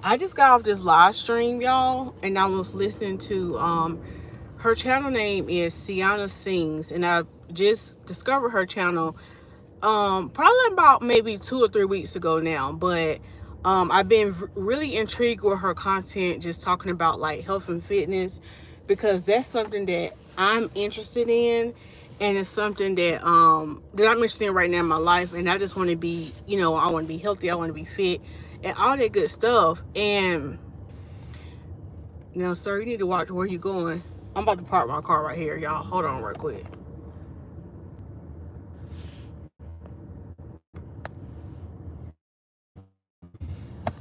I just got off this live stream, y'all, and I was listening to her channel name is Sienna Sings, and I just discovered her channel probably about maybe 2 or 3 weeks ago now. But I've been really intrigued with her content, just talking about like health and fitness, because that's something that I'm interested in, and it's something that that I'm interested in right now in my life. And I just want to be, you know, I want to be healthy, I want to be fit, and all that good stuff. And you know, sir, you need to watch where you going. I'm about to park my car right here, y'all. Hold on real quick.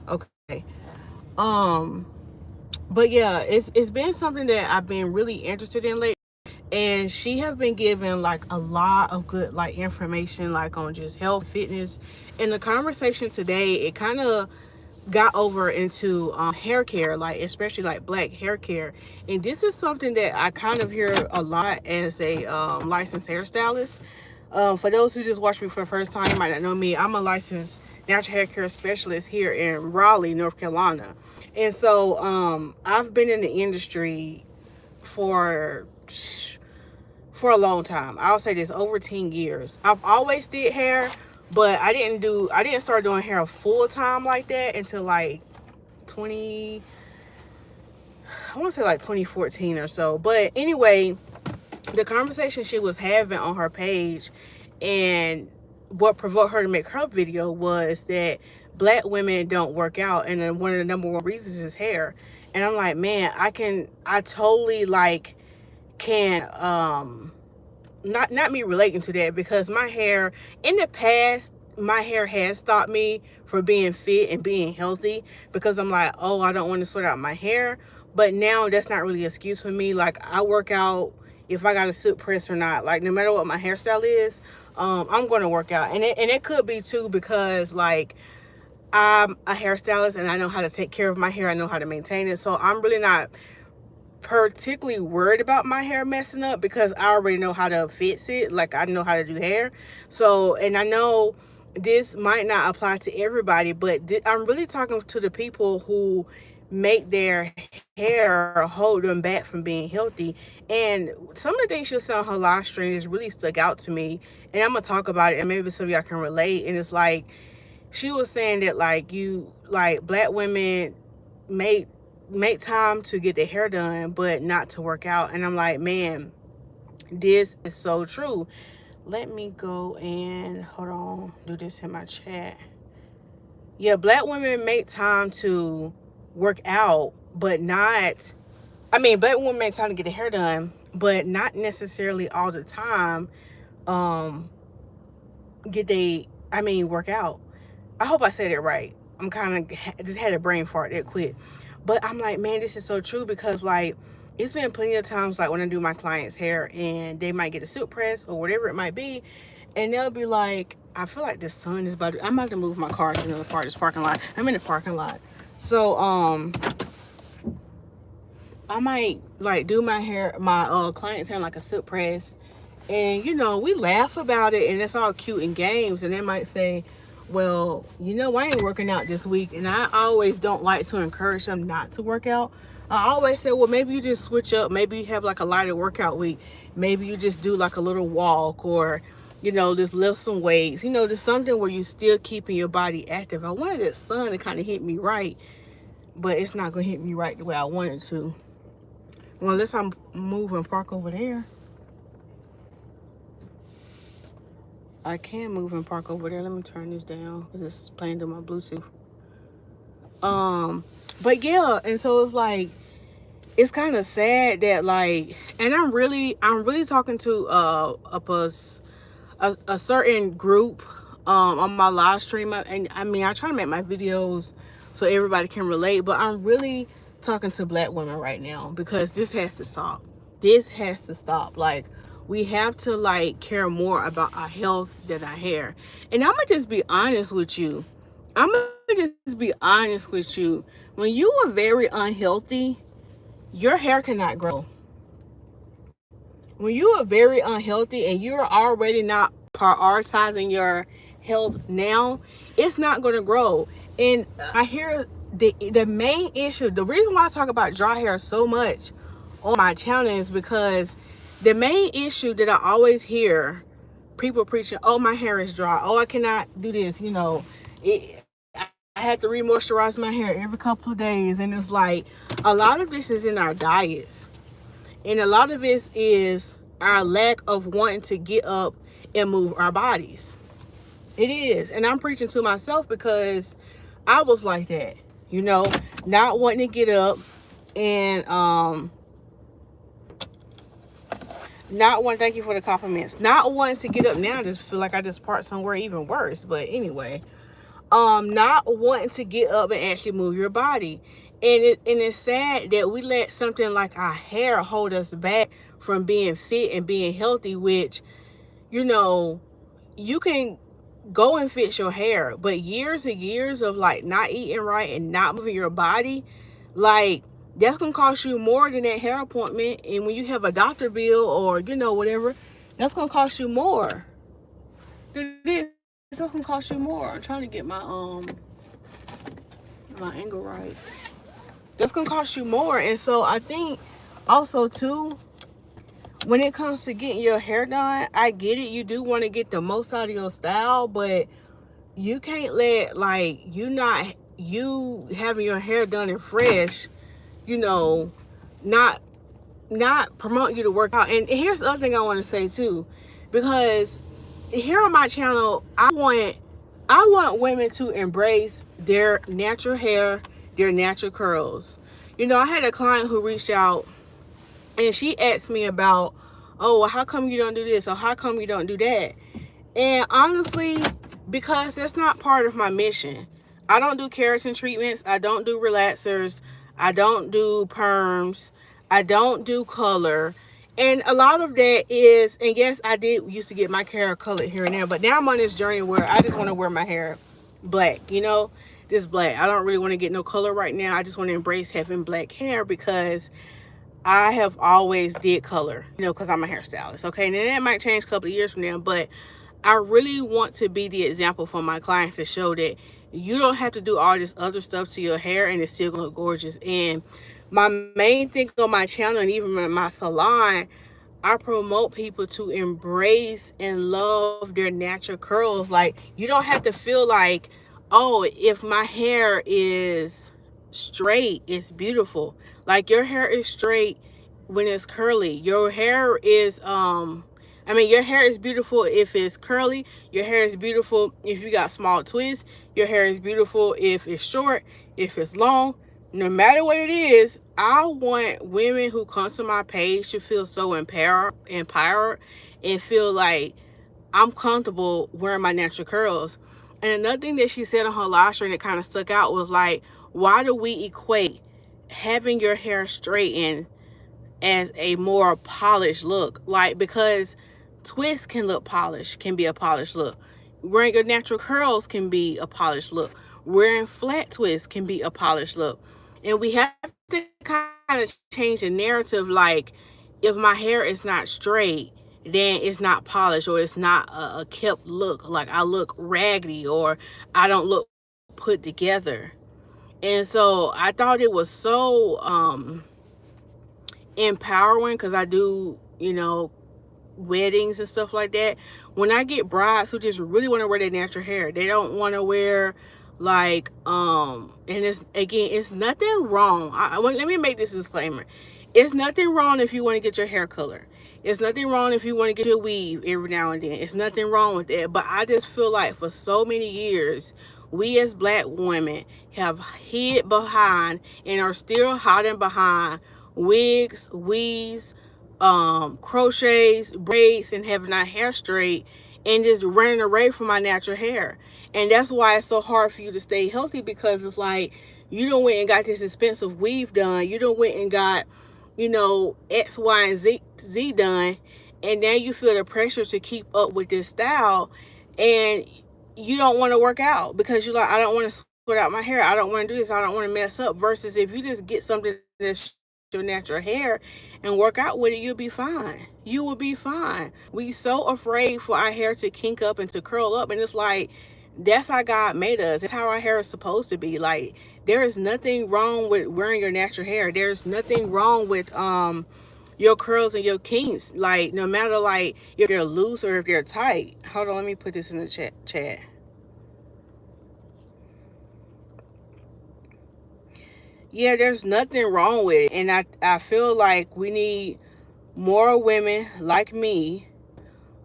Okay. Um, but yeah, it's been something that I've been really interested in lately. And she have been giving like a lot of good like information like on just health, fitness. In the conversation today, it kind of got over into hair care, like especially like black hair care. And this is something that I kind of hear a lot as a licensed hairstylist. For those who just watch me for the first time, you might not know me. I'm a licensed natural hair care specialist here in Raleigh, North Carolina. And so I've been in the industry for a long time. I'll say this, over 10 years. I've always did hair, but I didn't start doing hair full time like that until like 20, I want to say like 2014 or so. But anyway, the conversation she was having on her page, and what provoked her to make her video, was that black women don't work out, and then one of the number one reasons is hair. And I'm like, man, I totally like can not me relating to that, because my hair in the past, my hair has stopped me from being fit and being healthy, because I'm like, oh, I don't want to sort out my hair. But now that's not really an excuse for me. Like, I work out if I got a silk press or not. Like, no matter what my hairstyle is, I'm going to work out. And it could be too because like I'm a hairstylist and I know how to take care of my hair. I know how to maintain it. So I'm really not particularly worried about my hair messing up, because I already know how to fix it. Like, I know how to do hair. So, and I know this might not apply to everybody, but I'm really talking to the people who make their hair hold them back from being healthy. And some of the things she'll say on her live stream is really stuck out to me, and I'm gonna talk about it, and maybe some of y'all can relate. And it's like, she was saying that like black women make time to get their hair done but not to work out. And I'm like, man, this is so true. Let me go and hold on, do this in my chat. Yeah, black women make time to work out, but not, I mean, black women make time to get their hair done, but not necessarily all the time work out. I hope I said it right. I'm kind of just had a brain fart that quick. But I'm like, man, this is so true, because like it's been plenty of times like when I do my clients' hair and they might get a silk press or whatever it might be, and they'll be like, I feel like the sun is about to, I'm about to move my car to another part of this parking lot. I'm in the parking lot. So I might like do my hair, my clients' hair like a silk press, and you know, we laugh about it and it's all cute and games, and they might say, well, you know, I ain't working out this week. And I always don't like to encourage them not to work out. I always say, well, maybe you just switch up. Maybe you have like a lighter workout week. Maybe you just do like a little walk, or, you know, just lift some weights. You know, there's something where you still keeping your body active. I wanted that sun to kind of hit me right, but it's not going to hit me right the way I wanted to. Well, unless I'm moving park over there. I can move and park over there. Let me turn this down because it's playing through my Bluetooth. But yeah, and so it's like, it's kind of sad that like, and I'm really talking to a certain group on my live stream. And I mean, I try to make my videos so everybody can relate, but I'm really talking to black women right now, because this has to stop. This has to stop. Like, we have to like care more about our health than our hair. And I'm gonna just be honest with you. When you are very unhealthy, your hair cannot grow. When you are very unhealthy and you're already not prioritizing your health now, it's not going to grow. And I hear the main issue, the reason why I talk about dry hair so much on my channel is because the main issue that I always hear people preaching, oh, my hair is dry, oh, I cannot do this, you know, I have to re-moisturize my hair every couple of days. And it's like, a lot of this is in our diets, and a lot of this is our lack of wanting to get up and move our bodies. It is. And I'm preaching to myself because I was like that, you know, not wanting to get up and not one, thank you for the compliments, not wanting to get up now. I just feel like I just part somewhere even worse. But anyway, not wanting to get up and actually move your body. And it's sad that we let something like our hair hold us back from being fit and being healthy, which, you know, you can go and fix your hair, but years and years of like not eating right and not moving your body, like, that's gonna cost you more than that hair appointment. And when you have a doctor bill or, you know, whatever, that's gonna cost you more. It is. It's gonna cost you more. I'm trying to get my angle right. That's gonna cost you more. And so I think also too, when it comes to getting your hair done, I get it. You do want to get the most out of your style, but you can't let, like, you having your hair done and fresh, you know, not promote you to work out. And here's the other thing I want to say too, because here on my channel, I want women to embrace their natural hair, their natural curls. You know, I had a client who reached out and she asked me about, oh, well, how come you don't do this, or how come you don't do that? And honestly, because that's not part of my mission. I don't do keratin treatments. I don't do relaxers. I don't do perms. I don't do color. And a lot of that is, and yes, I did used to get my hair colored here and there, but now I'm on this journey where I just want to wear my hair black, you know, this black. I don't really want to get no color right now. I just want to embrace having black hair because I have always did color, you know, because I'm a hairstylist. Okay, and then that might change a couple of years from now, but I really want to be the example for my clients to show that you don't have to do all this other stuff to your hair and it's still gonna look gorgeous. And my main thing on my channel and even in my salon, I promote people to embrace and love their natural curls. Like, you don't have to feel like, oh, if my hair is straight, it's beautiful. Like, your hair is straight when it's curly. Your hair is your hair is beautiful if it's curly. Your hair is beautiful if you got small twists. Your hair is beautiful if it's short, if it's long. No matter what it is, I want women who come to my page to feel so empowered and feel like I'm comfortable wearing my natural curls. And another thing that she said on her live stream that kind of stuck out was like, why do we equate having your hair straightened as a more polished look? Like, because twists can look polished, can be a polished look. Wearing your natural curls can be a polished look. Wearing flat twists can be a polished look. And we have to kind of change the narrative. Like, if my hair is not straight, then it's not polished, or it's not a kept look. Like, I look raggedy, or I don't look put together. And so I thought it was so empowering, because I do, you know, weddings and stuff like that. When I get brides who just really want to wear their natural hair, they don't want to wear like and it's nothing wrong. Let me make this disclaimer. It's nothing wrong if you want to get your hair colored. It's nothing wrong if you want to get your weave every now and then. It's nothing wrong with that. But I just feel like for so many years, we as black women have hid behind and are still hiding behind wigs, weaves, crochets, braids, and having our hair straight, and just running away from my natural hair. And that's why it's so hard for you to stay healthy, because it's like, you done went and got this expensive weave done, you done went and got, you know, X, Y, and Z done, and now you feel the pressure to keep up with this style, and you don't want to work out because you're like, I don't want to sweat out my hair, I don't want to do this, I don't want to mess up. Versus if you just get something that's your natural hair and work out with it, you'll be fine. You will be fine. We so afraid for our hair to kink up and to curl up, and it's like, that's how God made us. That's how our hair is supposed to be. Like, There is nothing wrong with wearing your natural hair. There's nothing wrong with your curls and your kinks. Like, no matter like if they're loose or if they're tight. Hold on, let me put this in the chat. Yeah, there's nothing wrong with it. And I feel like we need more women like me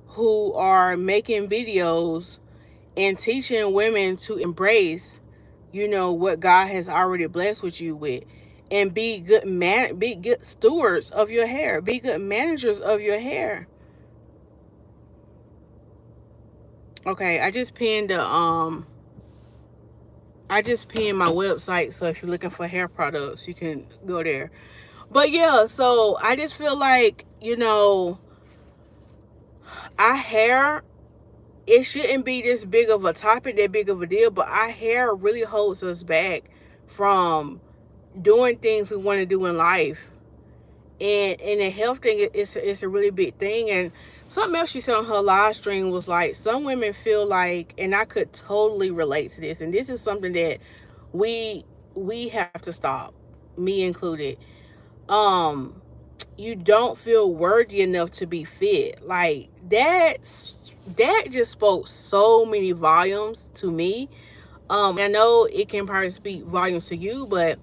who are making videos and teaching women to embrace, what God has already blessed with you with, and be good stewards of your hair, be good managers of your hair. Okay, I just pinned my website, so if you're looking for hair products, you can go there. But yeah, so I just feel like, our hair, it shouldn't be this big of a topic, that big of a deal, but our hair really holds us back from doing things we want to do in life. And the health thing, it's a really big thing. And something else she said on her live stream was like, some women feel like, and I could totally relate to this, and this is something that we have to stop, me included. You don't feel worthy enough to be fit. Like, that just spoke so many volumes to me. I know it can probably speak volumes to you, but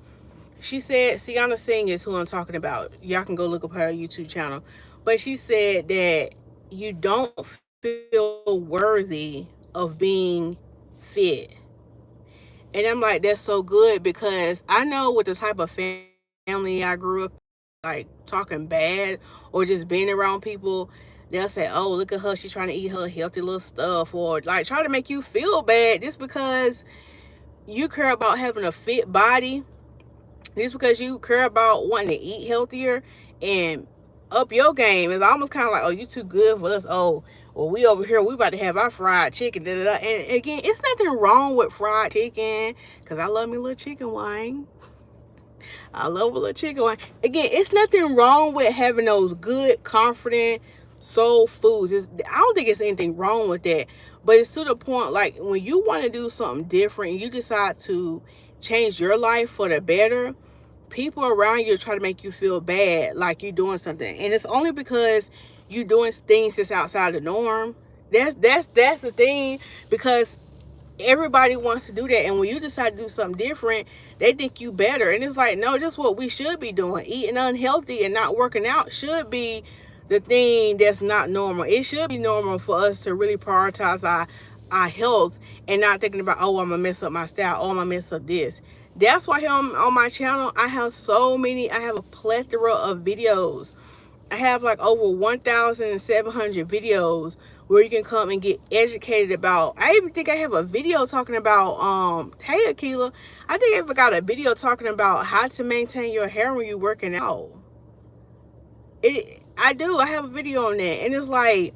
she said, Sienna Singh is who I'm talking about. Y'all can go look up her YouTube channel. But she said that you don't feel worthy of being fit. And I'm like, that's so good, because I know with the type of family I grew up, like talking bad or just being around people, they'll say, oh, look at her, she's trying to eat her healthy little stuff, or like try to make you feel bad just because you care about having a fit body, just because you care about wanting to eat healthier and up your game. Is almost kind of like, oh, you too good for us. Oh, well, we over here, we about to have our fried chicken. Da, da, da. And again, it's nothing wrong with fried chicken, because I love me a little chicken wing. I love a little chicken wing. Again, it's nothing wrong with having those good, confident soul foods. I don't think it's anything wrong with that. But it's to the point, like, when you want to do something different and you decide to change your life for the better, people around you try to make you feel bad, like you're doing something. And it's only because you're doing things that's outside the norm. That's the thing, because everybody wants to do that, and when you decide to do something different, they think you better. And it's like, no, this is what we should be doing. Eating unhealthy and not working out should be the thing that's not normal. It should be normal for us to really prioritize our health, and not thinking about, oh, I'm gonna mess up my style, oh, I'm gonna mess up this. That's why here on my channel, I have a plethora of videos. I have like over 1,700 videos where you can come and get educated about. I even think I have a video talking about, hey Akila, I think I even got a video talking about how to maintain your hair when you're working out. I have a video on that. And it's like,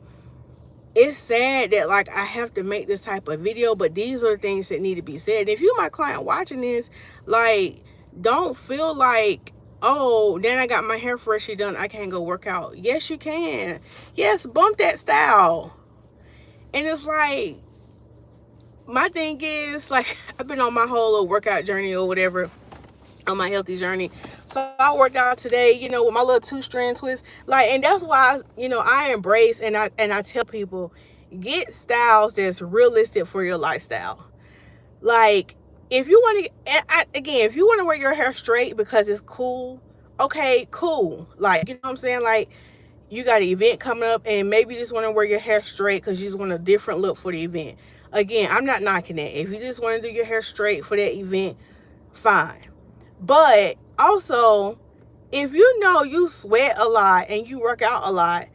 it's sad that like I have to make this type of video, but these are the things that need to be said. And if you're my client watching this, like, don't feel like, oh, then I got my hair freshly done, I can't go work out. Yes, you can. Yes, bump that style. And it's like, my thing is, like, I've been on my whole little workout journey or whatever, on my healthy journey. So I worked out today, with my little 2-strand twist. Like, and that's why, I embrace and I tell people, get styles that's realistic for your lifestyle. Like, if you want to, again, if you want to wear your hair straight because it's cool, okay, cool. Like, you know what I'm saying? Like, you got an event coming up and maybe you just want to wear your hair straight because you just want a different look for the event. Again, I'm not knocking that. If you just want to do your hair straight for that event, fine. But also, if you sweat a lot and you work out a lot,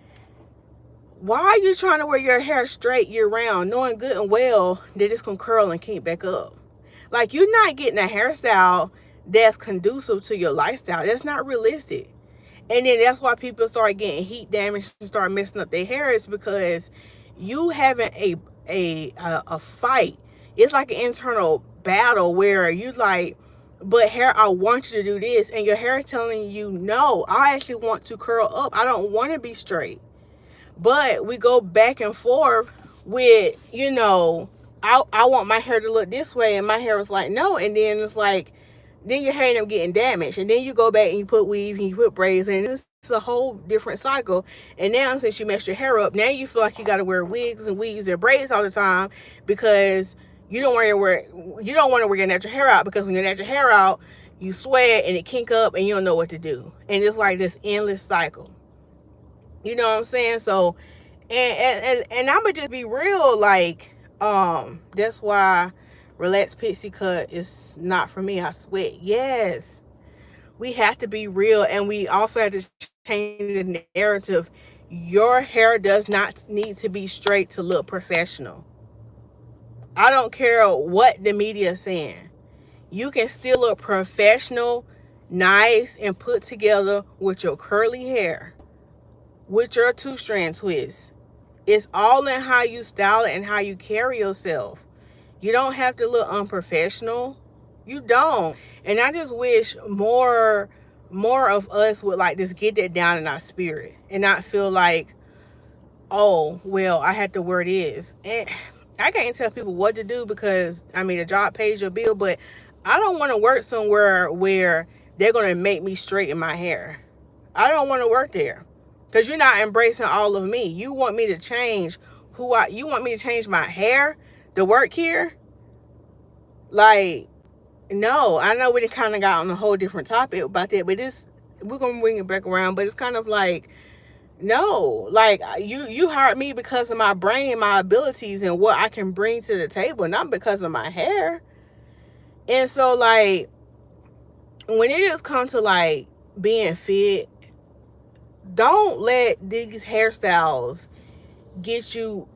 why are you trying to wear your hair straight year round, knowing good and well that it's going to curl and keep back up? Like, you're not getting a hairstyle that's conducive to your lifestyle. That's not realistic. And then that's why people start getting heat damage and start messing up their hair, is because you having a fight. It's like an internal battle where you like, but hair, I want you to do this, and your hair is telling you, no, I actually want to curl up. I don't want to be straight. But we go back and forth with, I want my hair to look this way, and my hair was like, no. And then it's like, then your hair end up getting damaged, and then you go back and you put weave and you put braids, and it's a whole different cycle. And now since you messed your hair up, now you feel like you got to wear wigs and weaves and braids all the time because you don't want to wear your natural hair out, because when you natural hair out, you sweat and it kink up and you don't know what to do, and it's like this endless cycle. You know what I'm saying? So, and I'ma just be real, like, that's why relaxed pixie cut is not for me. I sweat. Yes, we have to be real, and we also have to change the narrative. Your hair does not need to be straight to look professional. I don't care what the media is saying. You can still look professional, nice, and put together with your curly hair, with your 2-strand twist. It's all in how you style it and how you carry yourself. You don't have to look unprofessional. You don't. And I just wish more of us would like just get that down in our spirit and not feel like, oh, well, I have to wear this. And I can't tell people what to do because, I mean, a job pays your bill, but I don't want to work somewhere where they're going to make me straighten my hair. I don't want to work there because you're not embracing all of me. You want me to change you want me to change my hair to work here? Like, no. I know we kind of got on a whole different topic about that, but we're going to bring it back around, but it's kind of like, no, like you hired me because of my brain, my abilities, and what I can bring to the table, not because of my hair. And so, like, when it just comes to like being fit, don't let these hairstyles get you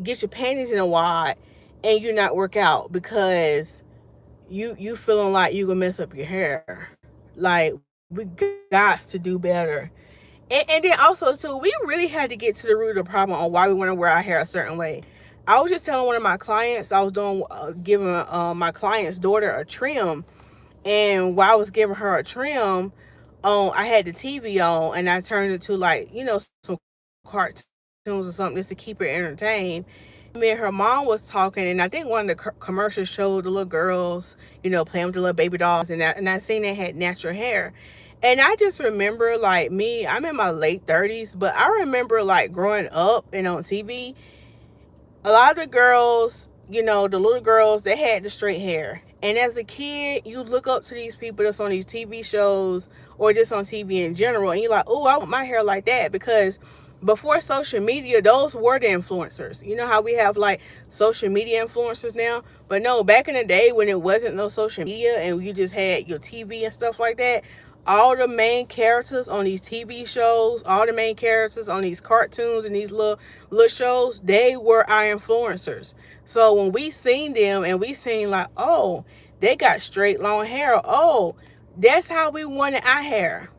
get your panties in a wad and you not work out because you feeling like you gonna mess up your hair. Like, we got to do better. And then also too, we really had to get to the root of the problem on why we want to wear our hair a certain way. I was just telling one of my clients, I was giving my client's daughter a trim, and while I was giving her a trim, I had the TV on, and I turned it to, like, some cartoons or something just to keep her entertained. Me and her mom was talking, and I think one of the commercials showed the little girls, playing with the little baby dolls, and I seen they had natural hair. And I just remember, like, I'm in my late 30s, but I remember, like, growing up and on TV, a lot of the girls, the little girls, they had the straight hair. And as a kid, you look up to these people that's on these TV shows or just on TV in general, and you're like, oh, I want my hair like that, because before social media, those were the influencers. You know how we have like social media influencers now? But no, back in the day when it wasn't no social media and you just had your TV and stuff like that, all the main characters on these TV shows, all the main characters on these cartoons and these little shows, they were our influencers. So when we seen them and we seen like, oh, they got straight long hair. Oh, that's how we wanted our hair.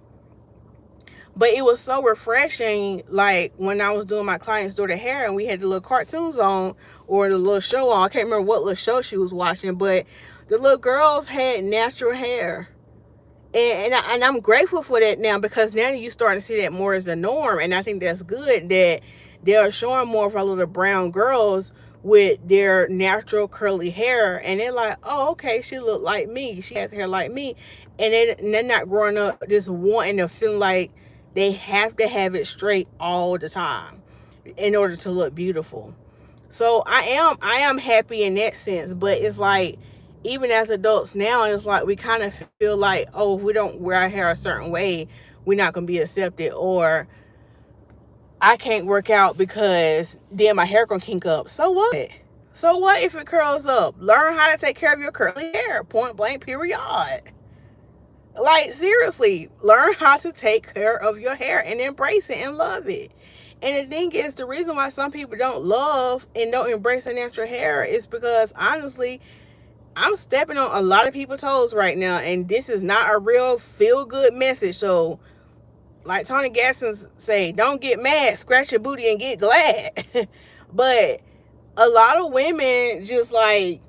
But it was so refreshing, like when I was doing my client's daughter hair and we had the little cartoons on or the little show on. I can't remember what little show she was watching, but the little girls had natural hair. And I'm grateful for that now, because now you're starting to see that more as a norm. And I think that's good that they're showing more of our little brown girls with their natural curly hair. And they're like, oh, okay, she look like me. She has hair like me. And they're not growing up just wanting to feel like they have to have it straight all the time in order to look beautiful. So I am happy in that sense. But it's like, even as adults now, it's like we kind of feel like, oh, if we don't wear our hair a certain way, we're not going to be accepted. Or I can't work out because then my hair going to kink up. So what? So what if it curls up? Learn how to take care of your curly hair. Point blank, period. Like, seriously, learn how to take care of your hair and embrace it and love it. And the thing is, the reason why some people don't love and don't embrace their natural hair is because, honestly, I'm stepping on a lot of people's toes right now, and this is not a real feel-good message. So, like Tony Gadsden say, don't get mad, scratch your booty and get glad. But a lot of women just like,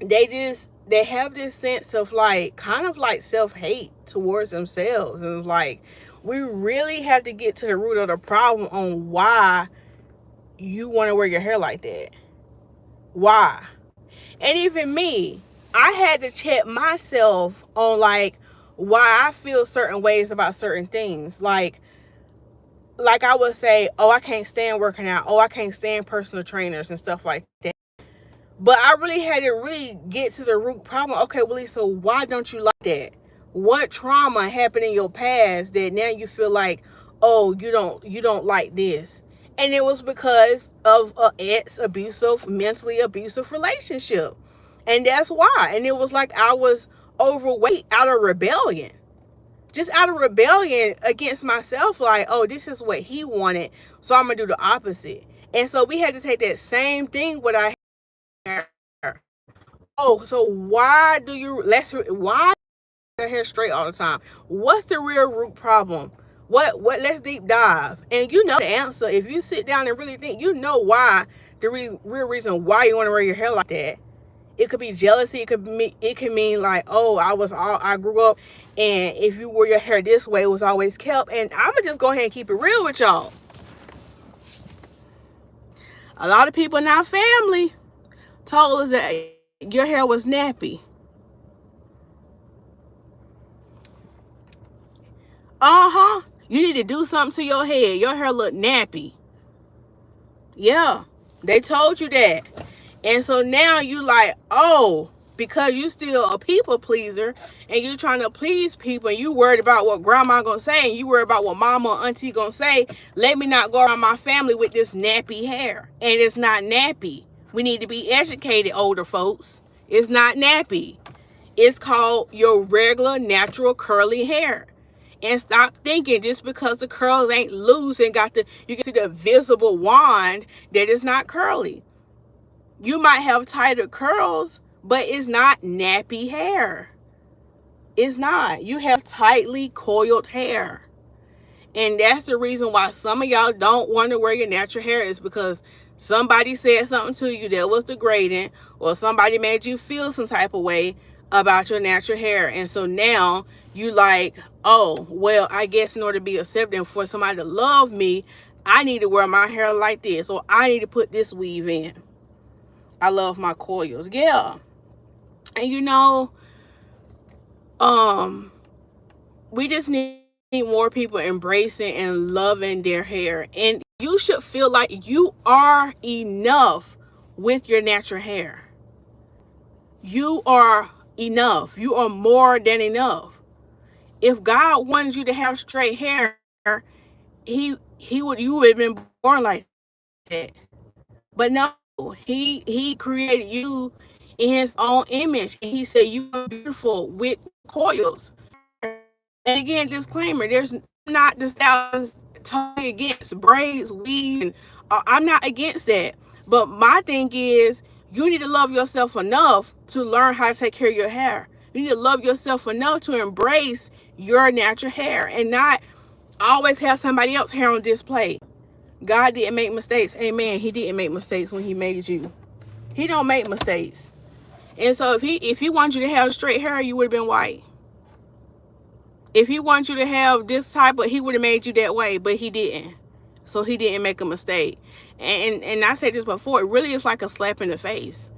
they have this sense of like, kind of like self-hate towards themselves. And it's like, we really have to get to the root of the problem on why you want to wear your hair like that. Why? And even me, I had to check myself on like why I feel certain ways about certain things. Like I would say, oh, I can't stand working out. Oh, I can't stand personal trainers and stuff like that. But I really had to really get to the root problem. Okay, Willie, so why don't you like that? What trauma happened in your past that now you feel like, oh, you don't like this? And it was because of an ex-abusive, mentally abusive relationship. And that's why. And it was like I was overweight out of rebellion. Just out of rebellion against myself, like, oh, this is what he wanted, so I'm gonna do the opposite. And so we had to take that same thing with our hair. Oh, so why your hair straight all the time? What's the real root problem? What let's deep dive. And you know the answer. If you sit down and really think, you know why, the real reason why you want to wear your hair like that. It could be jealousy. It could mean like, oh, I grew up, and if you wore your hair this way, it was always kept. And I'm gonna just go ahead and keep it real with y'all. A lot of people in our family told us that your hair was nappy. You need to do something to your head. Your hair look nappy. Yeah, they told you that. And so now you like, oh, because you still a people pleaser and you trying to please people and you worried about what grandma gonna say and you worried about what mama or auntie gonna say, let me not go around my family with this nappy hair. And it's not nappy. We need to be educated, older folks. It's not nappy. It's called your regular natural curly hair. And stop thinking just because the curls ain't loose and you can see the visible wand that it's not curly. You might have tighter curls, but it's not nappy hair. It's not. You have tightly coiled hair. And that's the reason why some of y'all don't want to wear your natural hair, is because somebody said something to you that was degrading, or somebody made you feel some type of way about your natural hair. And so now you like, oh, well, I guess in order to be accepted and for somebody to love me, I need to wear my hair like this, or I need to put this weave in. I love my coils. Yeah. And you know, we just need more people embracing and loving their hair. And you should feel like you are enough with your natural hair. You are enough. You are more than enough. If God wanted you to have straight hair, you would have been born like that. But no, he created you in his own image, and he said you are beautiful with coils. And again, disclaimer, there's not the styles totally against braids, weave, and I'm not against that. But my thing is, you need to love yourself enough to learn how to take care of your hair. You need to love yourself enough to embrace your natural hair and not always have somebody else's hair on display. God didn't make mistakes. Amen. He didn't make mistakes when he made you. He don't make mistakes. And so if he wanted you to have straight hair, you would have been white. If he wanted you to have this type of, he would have made you that way, but he didn't. So he didn't make a mistake. And I said this before, it really is like a slap in the face.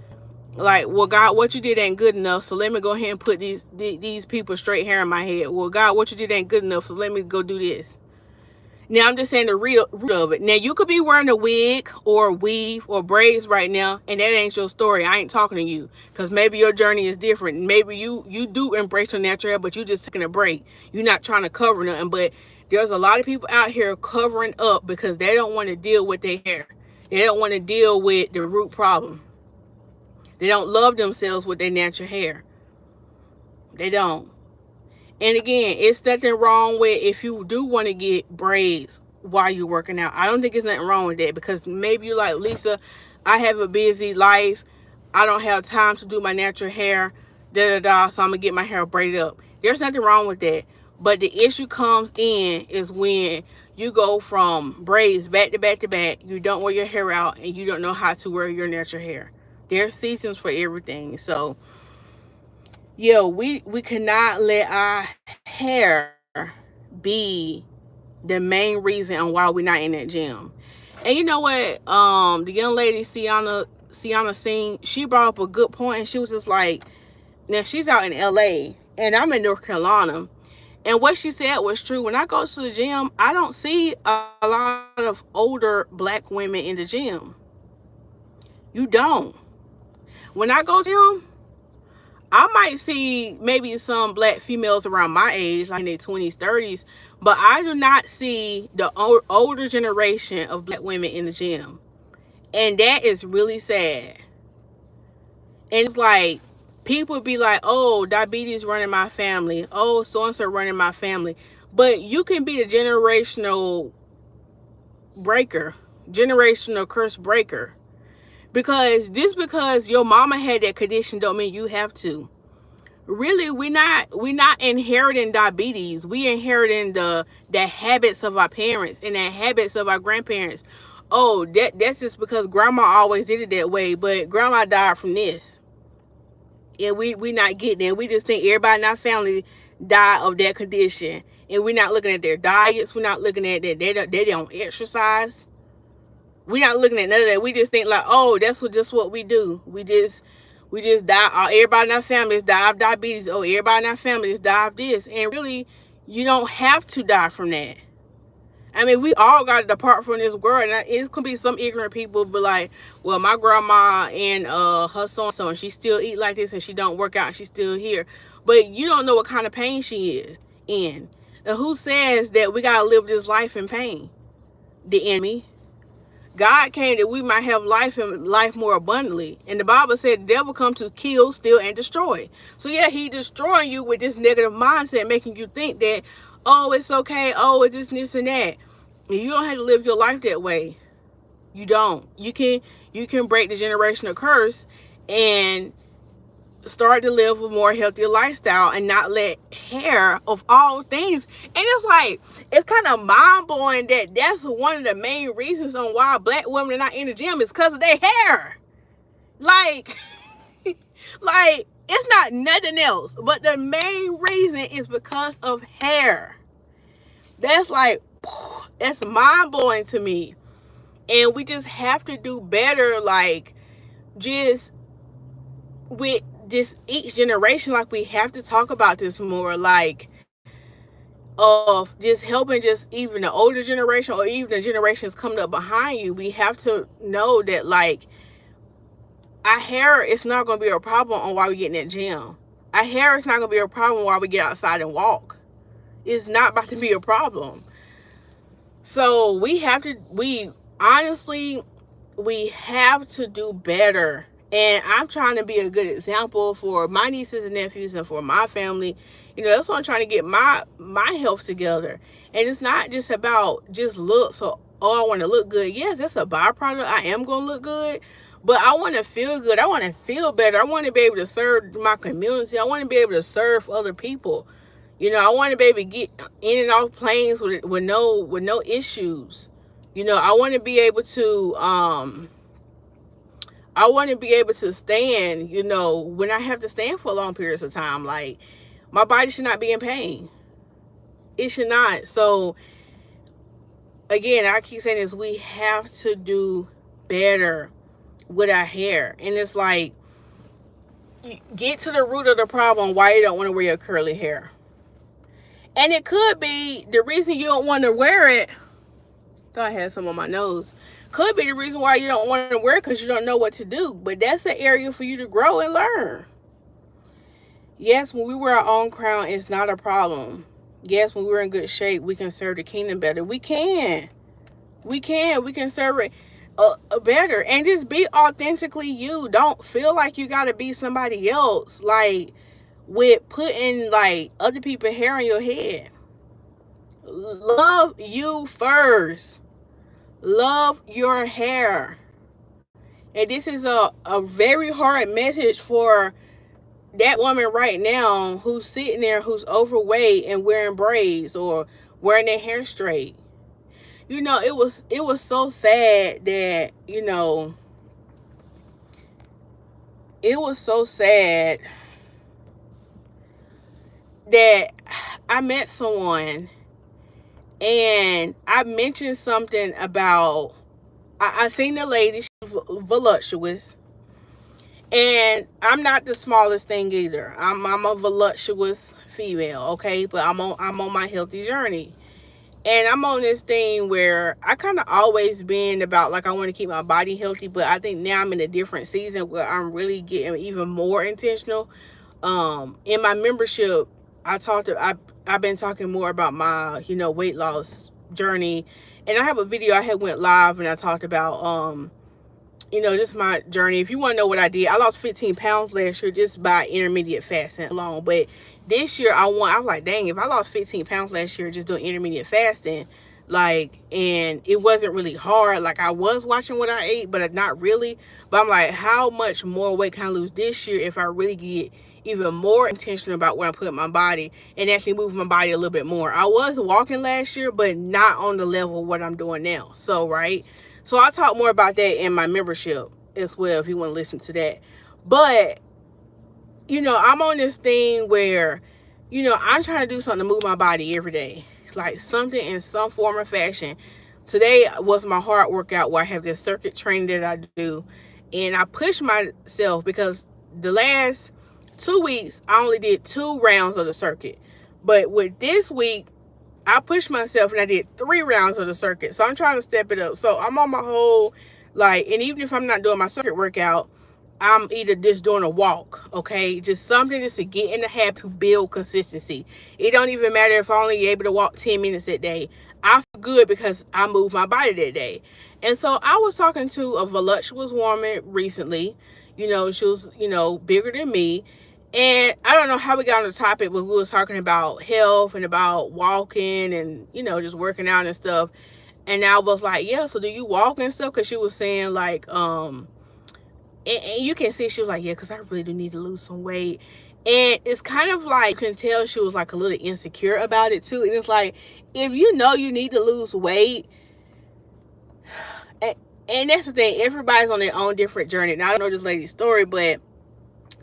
Like, well, God, what you did ain't good enough, so let me go ahead and put these people straight hair in my head. Well, God, what you did ain't good enough, so let me go do this. Now, I'm just saying the root of it. Now, you could be wearing a wig or weave or braids right now, and that ain't your story. I ain't talking to you, because maybe your journey is different. Maybe you do embrace your natural hair, but you just taking a break. You're not trying to cover nothing. But there's a lot of people out here covering up because they don't want to deal with their hair. They don't want to deal with the root problem. They don't love themselves with their natural hair. They don't. And again, it's nothing wrong with if you do want to get braids while you're working out. I don't think there's nothing wrong with that, because maybe you're like, Lisa, I have a busy life. I don't have time to do my natural hair, so I'm going to get my hair braided up. There's nothing wrong with that. But the issue comes in is when you go from braids back to back to back, you don't wear your hair out, and you don't know how to wear your natural hair. There's seasons for everything. So yeah, we cannot let our hair be the main reason on why we're not in that gym. And you know what? The young lady, Sienna Singh, she brought up a good point, and she was just like, Now she's out in LA and I'm in North Carolina. And what she said was true. When I go to the gym, I don't see a lot of older black women in the gym. You don't. When I go to the gym, I might see maybe some black females around my age, like in their 20s, 30s, but I do not see the older generation of black women in the gym. And that is really sad. And it's like, people be like, oh, diabetes running my family. Oh, so-and-so running my family. But you can be the generational breaker, generational curse breaker. Because just because your mama had that condition don't mean you have to. Really, we not inheriting diabetes. We inheriting the habits of our parents and the habits of our grandparents. Oh, that's just because grandma always did it that way, but grandma died from this. And we not getting it. We just think everybody in our family died of that condition. And we're not looking at their diets. We're not looking at that they don't exercise. We're not looking at none of that. We just think like, oh, that's just what we do. We just die. Everybody in our family is die of diabetes. Oh, everybody in our family is die of this. And really, you don't have to die from that. I mean, we all got to depart from this world. And it could be some ignorant people, but like, well, my grandma and her so-and-so, and she still eat like this, and she don't work out, and she's still here. But you don't know what kind of pain she is in. And who says that we got to live this life in pain? The enemy. God came that we might have life and life more abundantly. And the Bible said the devil come to kill, steal, and destroy. So yeah, he destroying you with this negative mindset, making you think that, oh, it's okay, oh, it's this and that. And you don't have to live your life that way. You don't. You can break the generational curse and start to live a more healthier lifestyle and not let hair of all things. And it's like, it's kind of mind-blowing that that's one of the main reasons on why black women are not in the gym is because of their hair. Like, like, it's not nothing else, but the main reason is because of hair. That's like, that's mind-blowing to me. And we just have to do better, like, just with this each generation. Like, we have to talk about this more, like, of just helping just even the older generation or even the generations coming up behind you. We have to know that, like, our hair is not going to be a problem on why we get in that gym. Our hair is not going to be a problem while we get outside and walk. It's not about to be a problem. So we honestly have to do better. And I'm trying to be a good example for my nieces and nephews and for my family. You know, that's why I'm trying to get my health together. And it's not just about just looks or, oh, I want to look good. Yes, that's a byproduct. I am going to look good. But I want to feel good. I want to feel better. I want to be able to serve my community. I want to be able to serve other people. You know, I want to be able to get in and off planes with no issues. You know, I want to be able to stand, you know, when I have to stand for long periods of time. Like, my body should not be in pain. It should not. So, again, I keep saying this, we have to do better with our hair. And it's like, get to the root of the problem why you don't want to wear your curly hair. And it could be the reason you don't want to wear it. Thought I had some on my nose. Could be the reason why you don't want to wear it because you don't know what to do. But that's an area for you to grow and learn. Yes, when we wear our own crown, it's not a problem. Yes, when we're in good shape, we can serve the kingdom better. We can serve it better. And just be authentically you. Don't feel like you got to be somebody else. Like, with putting like other people's hair on your head. Love you first. Love your hair. And this is a very hard message for that woman right now who's sitting there, who's overweight and wearing braids or wearing their hair straight. You know, it was so sad that, you know, it was so sad that I met someone and I mentioned something about, I seen the lady, she's voluptuous, And I'm not the smallest thing either. I'm a voluptuous female, okay? But I'm on my healthy journey. And I'm on this thing where I kind of always been about, like, I want to keep my body healthy, but I think now I'm in a different season where I'm really getting even more intentional. In my membership, I've been talking more about my, weight loss journey. And I have a video I had went live and I talked about just my journey. If you want to know what I did, I lost 15 pounds last year just by intermediate fasting alone. But this year I was like, dang, if I lost 15 pounds last year just doing intermediate fasting, and it wasn't really hard. Like, I was watching what I ate, but not really. But I'm like, how much more weight can I lose this year if I really get even more intentional about what I put in my body and actually move my body a little bit more. I was walking last year, but not on the level of what I'm doing now. So, right. So I'll talk more about that in my membership as well if you want to listen to that. But, I'm on this thing where, I'm trying to do something to move my body every day. Like, something in some form or fashion. Today was my hard workout where I have this circuit training that I do. And I push myself because the last 2 weeks, I only did 2 rounds of the circuit. But with this week, I pushed myself and I did 3 rounds of the circuit. So I'm trying to step it up. So I'm on my whole, and even if I'm not doing my circuit workout, I'm either just doing a walk, okay? Just something just to get in the habit to build consistency. It don't even matter if I only able to walk 10 minutes a day. I feel good because I moved my body that day. And so I was talking to a voluptuous woman recently. She was, bigger than me. And I don't know how we got on the topic, but we was talking about health and about walking and, just working out and stuff. And I was like, yeah, so do you walk and stuff? Because she was saying, like, and you can see she was like, yeah, because I really do need to lose some weight. And it's kind of like, you can tell she was like a little insecure about it too. And it's like, if you know you need to lose weight, and that's the thing, everybody's on their own different journey. Now, I don't know this lady's story, but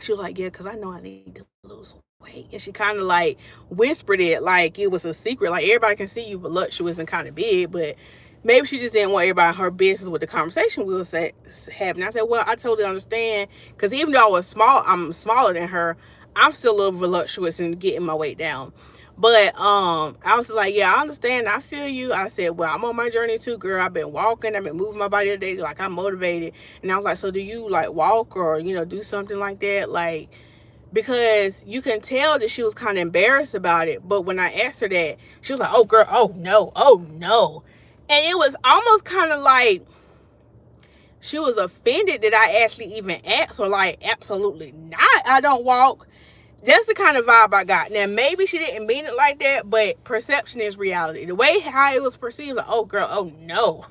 she was like, yeah, because I know I need to lose weight. And she kind of like whispered it like it was a secret. Like, everybody can see you voluptuous and kind of big, but maybe she just didn't want everybody in her business with the conversation we was having. I said, well, I totally understand. Because even though I'm smaller than her, I'm still a little voluptuous and getting my weight down. But I was like, yeah, I understand. I feel you. I said, well, I'm on my journey too, girl. I've been walking. I've been moving my body today. Like, I'm motivated. And I was like, so do you like walk or, do something like that? Like, because you can tell that she was kind of embarrassed about it. But when I asked her that, she was like, oh, girl, oh, no. And it was almost kind of like she was offended that I actually even asked her, like, absolutely not. I don't walk. That's the kind of vibe I got. Now, maybe she didn't mean it like that, but perception is reality. The way how it was perceived, like, oh, girl, oh, no.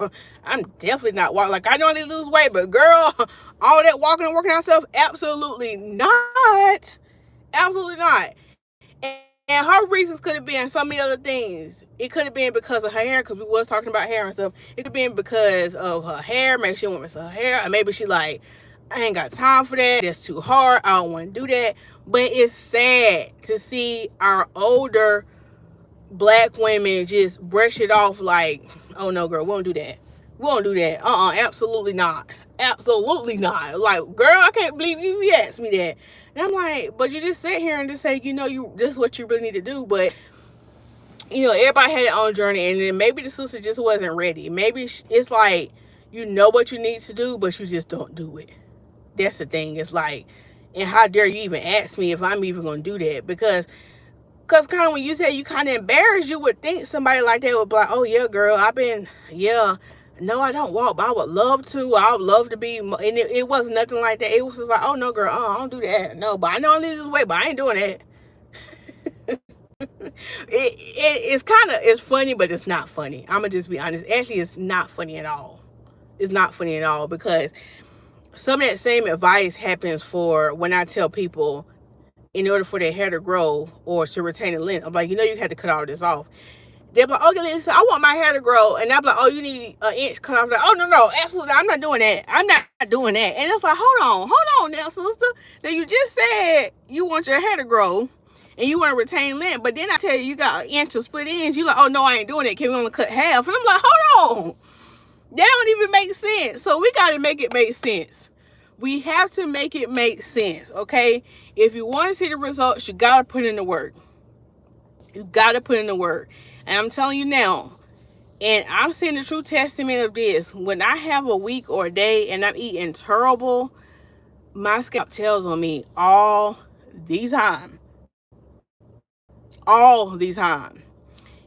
I'm definitely not walking. Like, I know I need to lose weight, but, girl, all that walking and working out stuff, absolutely not. Absolutely not. And her reasons could have been so many other things. It could have been because of her hair, because we was talking about hair and stuff. It could have been because of her hair. Maybe she wanted to miss her hair. Or maybe she like, I ain't got time for that. That's too hard. I don't want to do that. But it's sad to see our older Black women just brush it off like, oh no, girl, we won't do that. We won't do that. Absolutely not. Absolutely not. Like, girl, I can't believe you asked me that. And I'm like, but you just sit here and just say, this is what you really need to do. But, everybody had their own journey. And then maybe the sister just wasn't ready. Maybe it's like, you know what you need to do, but you just don't do it. That's the thing. It's like, and how dare you even ask me if I'm even going to do that? Because kind of when you say you kind of embarrassed, you would think somebody like that would be like, oh, yeah, girl, no, I don't walk, but I would love to. I would love to be. And it wasn't nothing like that. It was just like, oh, no, girl, I don't do that. No, but I know I need this weight, but I ain't doing that. It's funny, but it's not funny. I'm going to just be honest. Actually, it's not funny at all. It's not funny at all, because some of that same advice happens for when I tell people in order for their hair to grow or to retain a length. I'm like, you had to cut all this off. They're like, okay, Lisa, I want my hair to grow. And I'm like, oh, you need an inch cut off. I'm like, oh, no, absolutely, I'm not doing that. I'm not doing that. And it's like, hold on now, sister. Now, you just said you want your hair to grow and you want to retain length. But then I tell you, you got an inch of split ends. You're like, oh, no, I ain't doing it. Can we only cut half? And I'm like, hold on. That don't even make sense. So we got to make it make sense. We have to make it make sense, okay? If you want to see the results, you got to put in the work. You got to put in the work. And I'm telling you now, and I'm seeing the true testament of this. When I have a week or a day and I'm eating terrible, my scalp tells on me all the time. All the time.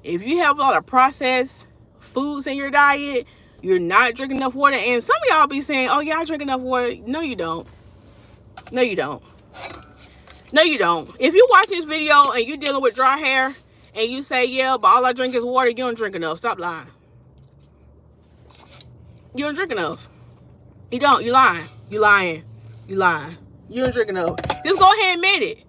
If you have a lot of processed foods in your diet, you're not drinking enough water. And some of y'all be saying, oh yeah, I drink enough water. No, you don't. No, you don't. No, you don't. If you watch this video and you're dealing with dry hair and you say, yeah, but all I drink is water, you don't drink enough. Stop lying. You don't drink enough. You don't. You lying. You lying. You lying. You don't drink enough. Just go ahead and admit it.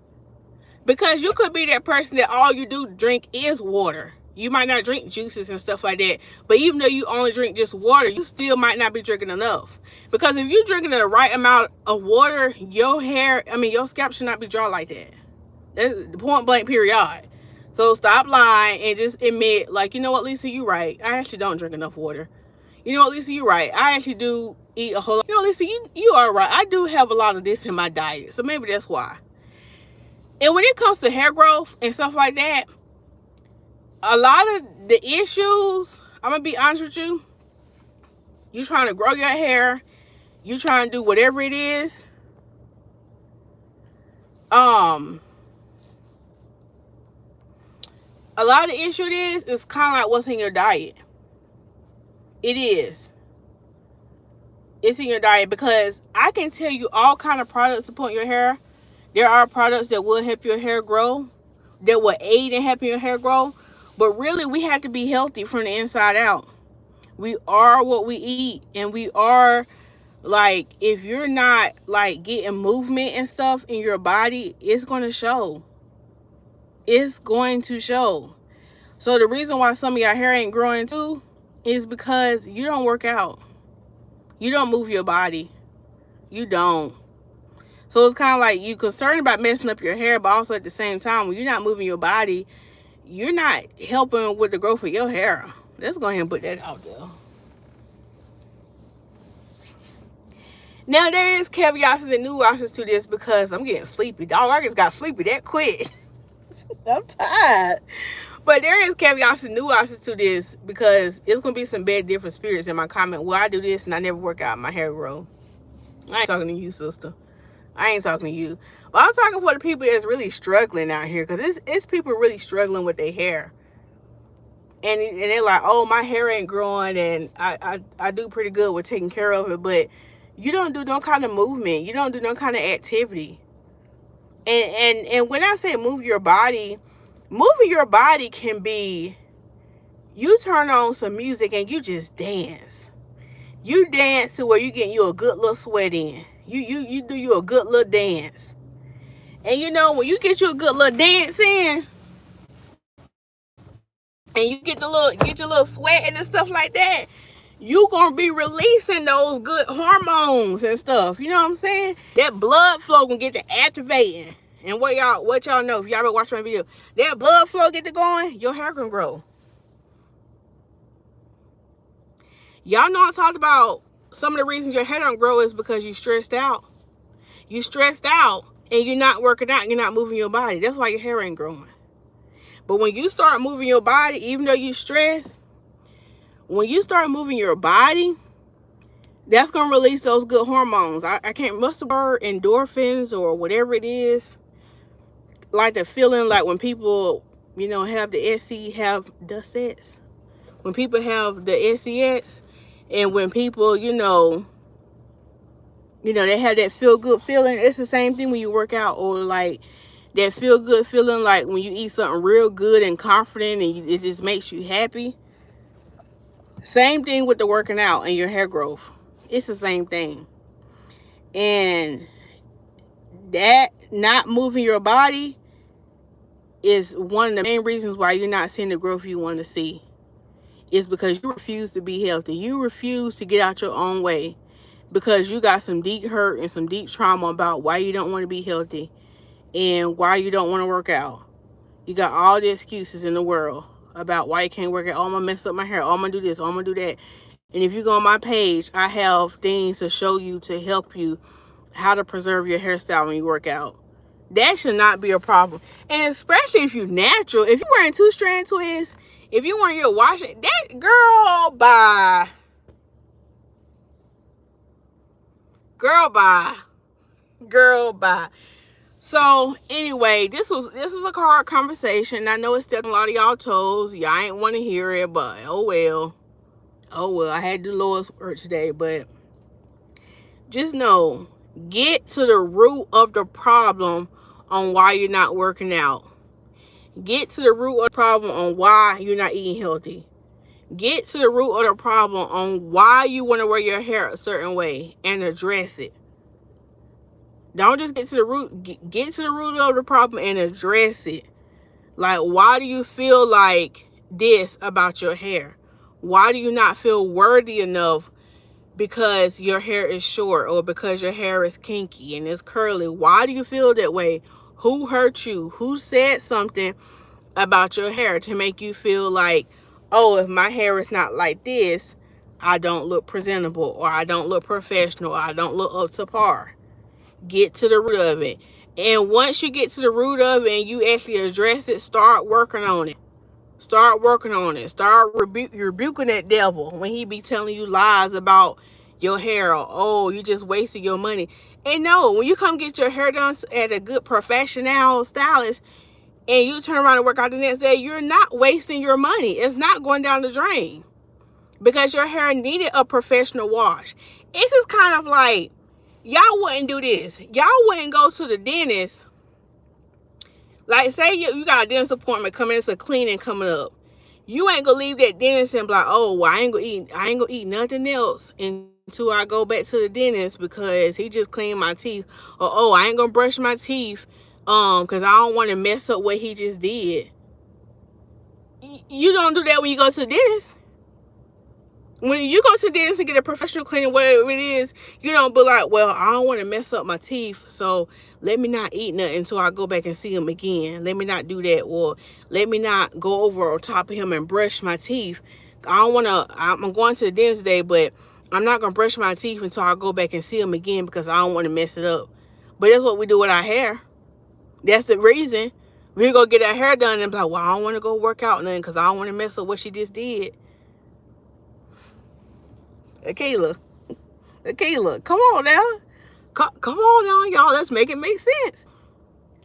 Because you could be that person that all you do drink is water. You might not drink juices and stuff like that. But even though you only drink just water, you still might not be drinking enough. Because if you're drinking the right amount of water, your scalp should not be dry like that. That's the point blank period. So stop lying and just admit, like, you know what, Lisa, you right. I actually don't drink enough water. You know what, Lisa, you right. I actually do eat a whole lot. You know, Lisa, you are right. I do have a lot of this in my diet. So maybe that's why. And when it comes to hair growth and stuff like that, a lot of the issues, I'm going to be honest with you, you trying to grow your hair, you trying to do whatever it is, a lot of the issue is kind of like what's in your diet. It is. It's in your diet, because I can tell you all kind of products to put in your hair. There are products that will help your hair grow, that will aid in helping your hair grow. But really, we have to be healthy from the inside out. We are what we eat. And we are, like, if you're not, like, getting movement and stuff in your body, it's going to show. It's going to show. So the reason why some of your hair ain't growing too is because you don't work out. You don't move your body. You don't. So it's kind of like you concerned about messing up your hair, but also at the same time, when you're not moving your body, you're not helping with the growth of your hair. Let's go ahead and put that out there. Now, there is caveats and nuances to this, because I'm getting sleepy. Dog, I just got sleepy that quick. I'm tired. But there is caveats and nuances to this, because it's going to be some bad different spirits in my comment. Well, I do this and I never work out, my hair grow. I ain't talking to you, sister. I ain't talking to you. But I'm talking for the people that's really struggling out here. Because it's people really struggling with their hair. And they're like, oh, my hair ain't growing. And I do pretty good with taking care of it. But you don't do no kind of movement. You don't do no kind of activity. And when I say move your body, moving your body can be, you turn on some music and you just dance. You dance to where you getting you a good little sweat in. You do you a good little dance. And you know, when you get you a good little dance in, and you get your little sweating and stuff like that, you gonna be releasing those good hormones and stuff. You know what I'm saying? That blood flow gonna get to activating. And what y'all know, if y'all been watching my video, that blood flow get to going, your hair can grow. Y'all know I talked about some of the reasons your hair don't grow is because you stressed out. You stressed out and you're not working out and you're not moving your body. That's why your hair ain't growing. But when you start moving your body, even though you stress, when you start moving your body, that's going to release those good hormones. I can't, what's the word, endorphins or whatever it is. Like the feeling like when people, you know, have the SC, have the sets. When people have the SEX, and when people, you know, they have that feel good feeling. It's the same thing when you work out, or like that feel good feeling like when you eat something real good and confident and it just makes you happy. Same thing with the working out and your hair growth. It's the same thing. And that not moving your body is one of the main reasons why you're not seeing the growth you want to see. Is because you refuse to be healthy. You refuse to get out your own way because you got some deep hurt and some deep trauma about why you don't want to be healthy and why you don't want to work out. You got all the excuses in the world about why you can't work out. Oh, I'm going to mess up my hair. Oh, I'm going to do this. Oh, I'm going to do that. And if you go on my page, I have things to show you to help you how to preserve your hairstyle when you work out. That should not be a problem. And especially if you're natural. If you're wearing 2-strand twists, if you want your washing, that girl, bye. Girl, bye. Girl, bye. So anyway, this was a hard conversation. I know it's stepping a lot of y'all toes. Y'all ain't want to hear it, but oh well. Oh well, I had to do Lord's work today, but just know, get to the root of the problem on why you're not working out. Get to the root of the problem on why you're not eating healthy. Get to the root of the problem on why you want to wear your hair a certain way and address it. Don't just get to the root. Get to the root of the problem and address it. Like, why do you feel like this about your hair? Why do you not feel worthy enough because your hair is short or because your hair is kinky and it's curly? Why do you feel that way? Who hurt you? Who said something about your hair to make you feel like, oh, if my hair is not like this, I don't look presentable, or I don't look professional, or I don't look up to par? Get to the root of it. And once you get to the root of it and you actually address it, start working on it. Start working on it. Start rebuking that devil when he be telling you lies about your hair, or, oh, you just wasted your money. And no, when you come get your hair done at a good professional stylist and you turn around and work out the next day, you're not wasting your money. It's not going down the drain because your hair needed a professional wash. It's just kind of like, y'all wouldn't do this. Y'all wouldn't go to the dentist. Like, say you got a dentist appointment coming, it's a cleaning coming up. You ain't gonna leave that dentist and be like, oh, well, I ain't gonna eat nothing else until I go back to the dentist because he just cleaned my teeth. Or, oh, I ain't gonna brush my teeth because I don't want to mess up what he just did. You don't do that when you go to the dentist. When you go to the dentist and get a professional cleaning, whatever it is, you don't be like, well, I don't want to mess up my teeth, so let me not eat nothing until I go back and see him again. Let me not do that. Or let me not go over on top of him and brush my teeth. I'm going to the dentist today, but I'm not going to brush my teeth until I go back and see him again because I don't want to mess it up. But that's what we do with our hair. That's the reason. We go get our hair done and be like, well, I don't want to go work out nothing because I don't want to mess up what she just did. Kayla, come on now. Come on now, y'all. Let's make it make sense.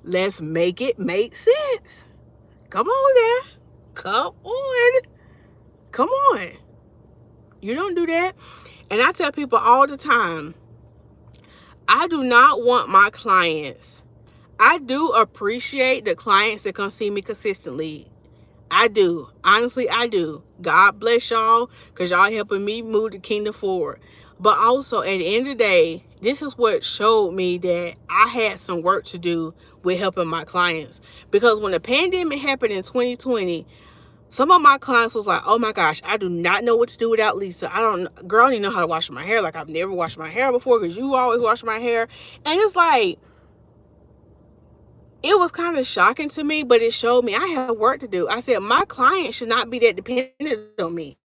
Let's make it make sense. Come on now. Come on. Come on. You don't do that. And I tell people all the time, I do not want my clients. I do appreciate the clients that come see me consistently. I do. Honestly, I do. God bless y'all because y'all helping me move the kingdom forward. But also, at the end of the day, this is what showed me that I had some work to do with helping my clients. Because when the pandemic happened in 2020, some of my clients was like, oh my gosh, I do not know what to do without Lisa. I don't even know how to wash my hair. Like, I've never washed my hair before because you always wash my hair. And it's like, it was kind of shocking to me, but it showed me I have work to do. I said, my clients should not be that dependent on me.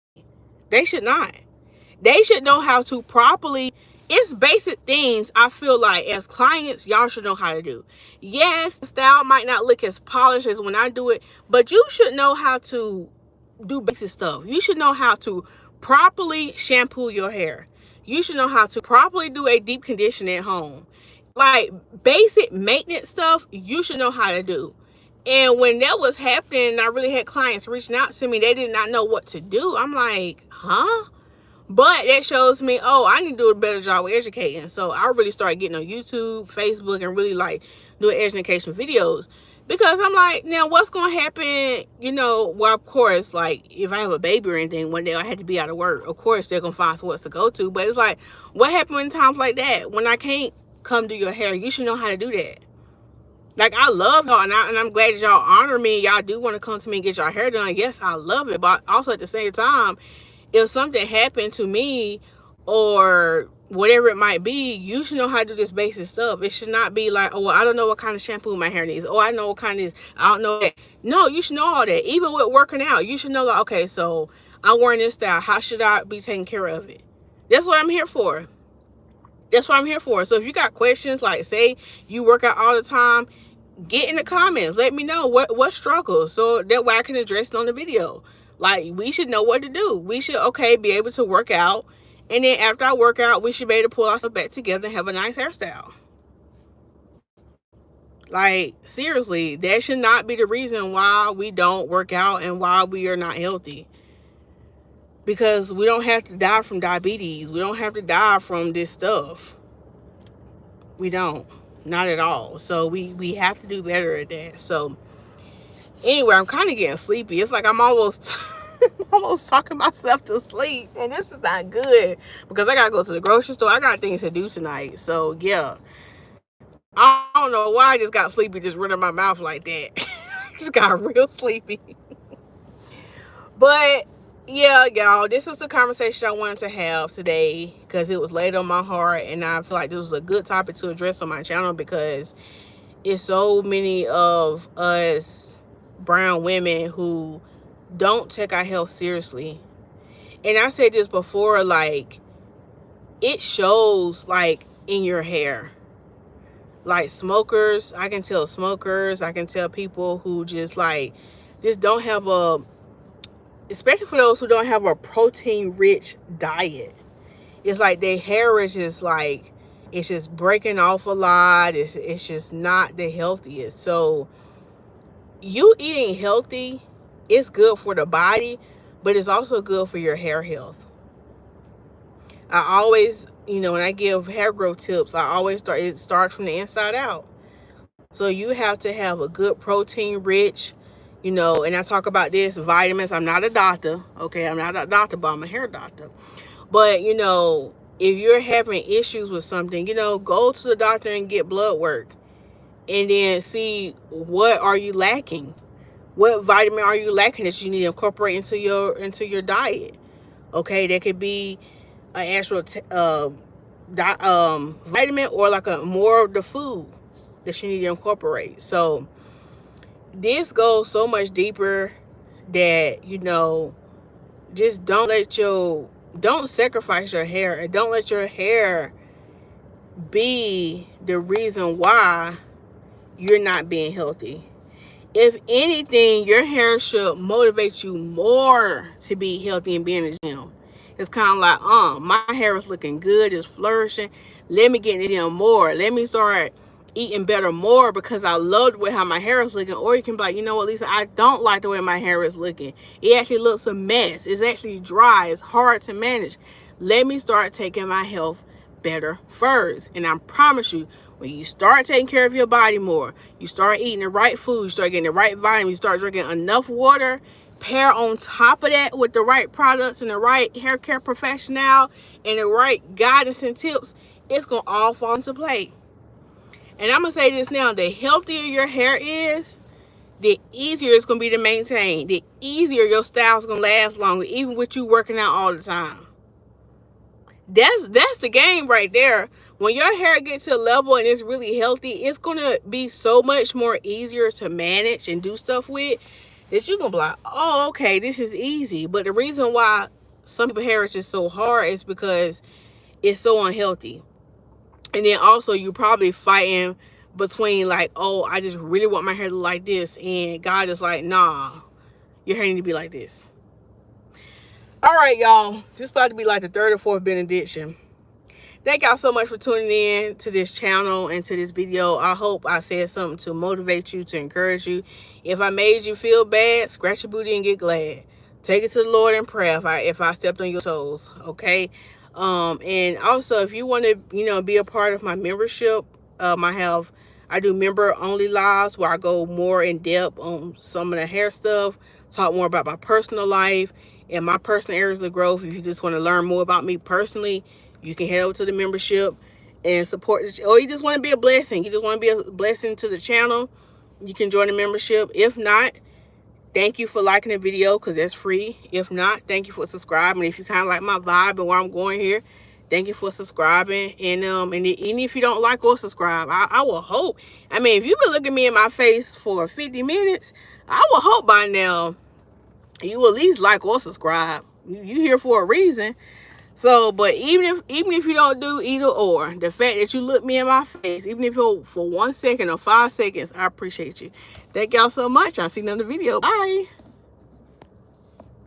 They should not. They should know how to properly, it's basic things I feel like as clients, y'all should know how to do. Yes, the style might not look as polished as when I do it, but you should know how to do basic stuff. You should know how to properly shampoo your hair. You should know how to properly do a deep condition at home. Like, basic maintenance stuff, you should know how to do. And when that was happening, I really had clients reaching out to me. They did not know what to do. I'm like, huh? But that shows me, oh, I need to do a better job with educating. So I really started getting on YouTube, Facebook, and really like doing educational videos. Because I'm like, now what's going to happen? You know, well, of course, like if I have a baby or anything, one day I had to be out of work. Of course, they're going to find somewhere to go to. But it's like, what happened in times like that? When I can't come do your hair, you should know how to do that. Like, I love y'all, and I'm glad that y'all honor me. Y'all do want to come to me and get your hair done. Yes, I love it. But also at the same time, if something happened to me or whatever it might be, you should know how to do this basic stuff. It should not be like, oh, well, I don't know what kind of shampoo my hair needs. Oh, I know what kind of this. I don't know that. No, you should know all that. Even with working out, you should know, like, okay, so I'm wearing this style. How should I be taking care of it? That's what I'm here for. That's what I'm here for. So if you got questions, like say you work out all the time, get in the comments. Let me know what struggles, so that way I can address it on the video. Like, we should know what to do. We should, okay, be able to work out, and then after I work out, we should be able to pull ourselves back together and have a nice hairstyle. Like, seriously, that should not be the reason why we don't work out and why we are not healthy. Because we don't have to die from diabetes. We don't have to die from this stuff. We don't. Not at all. So we have to do better at that. So anyway, I'm kind of getting sleepy. It's like I'm almost almost talking myself to sleep, and this is not good because I gotta go to the grocery store. I got things to do tonight. So yeah, I don't know why I just got sleepy just running my mouth like that. Just got real sleepy. But yeah, y'all, this is the conversation I wanted to have today because it was laid on my heart, and I feel like this was a good topic to address on my channel because it's so many of us brown women who don't take our health seriously. And I said this before, like, it shows, like, in your hair. Like, smokers, I can tell smokers, I can tell people who just, like, just don't have a, especially for those who don't have a protein-rich diet. It's like their hair is just, like, it's just breaking off a lot. It's just not the healthiest. So, you eating healthy, it's good for the body, but it's also good for your hair health. I always, when I give hair growth tips, I always it starts from the inside out. So you have to have a good protein rich, and I talk about this, vitamins. I'm not a doctor, okay? I'm not a doctor, but I'm a hair doctor. But, if you're having issues with something, go to the doctor and get blood work. And then see, what are you lacking? What vitamin are you lacking that you need to incorporate into your diet? Okay, that could be an actual vitamin, or like a more of the food that you need to incorporate. So this goes so much deeper that just don't sacrifice your hair, and don't let your hair be the reason why you're not being healthy. If anything, your hair should motivate you more to be healthy and be in the gym. It's kind of like, my hair is looking good, it's flourishing. Let me get in the gym more. Let me start eating better more because I love the way how my hair is looking. Or you can be like, you know what, Lisa, I don't like the way my hair is looking. It actually looks a mess. It's actually dry. It's hard to manage. Let me start taking my health better first. And I promise you, when you start taking care of your body more, you start eating the right food, you start getting the right vitamins, you start drinking enough water, pair on top of that with the right products and the right hair care professional and the right guidance and tips, it's going to all fall into play. And I'm going to say this now, the healthier your hair is, the easier it's going to be to maintain. The easier your style's going to last longer, even with you working out all the time. That's the game right there. When your hair gets to a level and it's really healthy, it's going to be so much more easier to manage and do stuff with, that you're going to be like, oh, okay, this is easy. But the reason why some people's hair is just so hard is because it's so unhealthy. And then also you're probably fighting between like, oh, I just really want my hair to look like this. And God is like, nah, your hair need to be like this. All right, y'all. This is about to be like the third or fourth benediction. Thank y'all so much for tuning in to this channel and to this video. I hope I said something to motivate you, to encourage you. If I made you feel bad, scratch your booty and get glad. Take it to the Lord in prayer if I stepped on your toes, okay? And also, if you want to, be a part of my membership, I do member-only lives where I go more in depth on some of the hair stuff, talk more about my personal life and my personal areas of growth. If you just want to learn more about me personally, you can head over to the membership and support it. Or you just want to be a blessing. You just want to be a blessing to the channel. You can join the membership. If not, thank you for liking the video because that's free. If not, thank you for subscribing. If you kind of like my vibe and where I'm going here, thank you for subscribing. And even if you don't like or subscribe, I will hope. I mean, if you've been looking me in my face for 50 minutes, I will hope by now you will at least like or subscribe. You here for a reason. So, but even if you don't do either or, the fact that you look me in my face, even if you're for 1 second or 5 seconds, I appreciate you. Thank y'all so much. I'll see you in the video. Bye.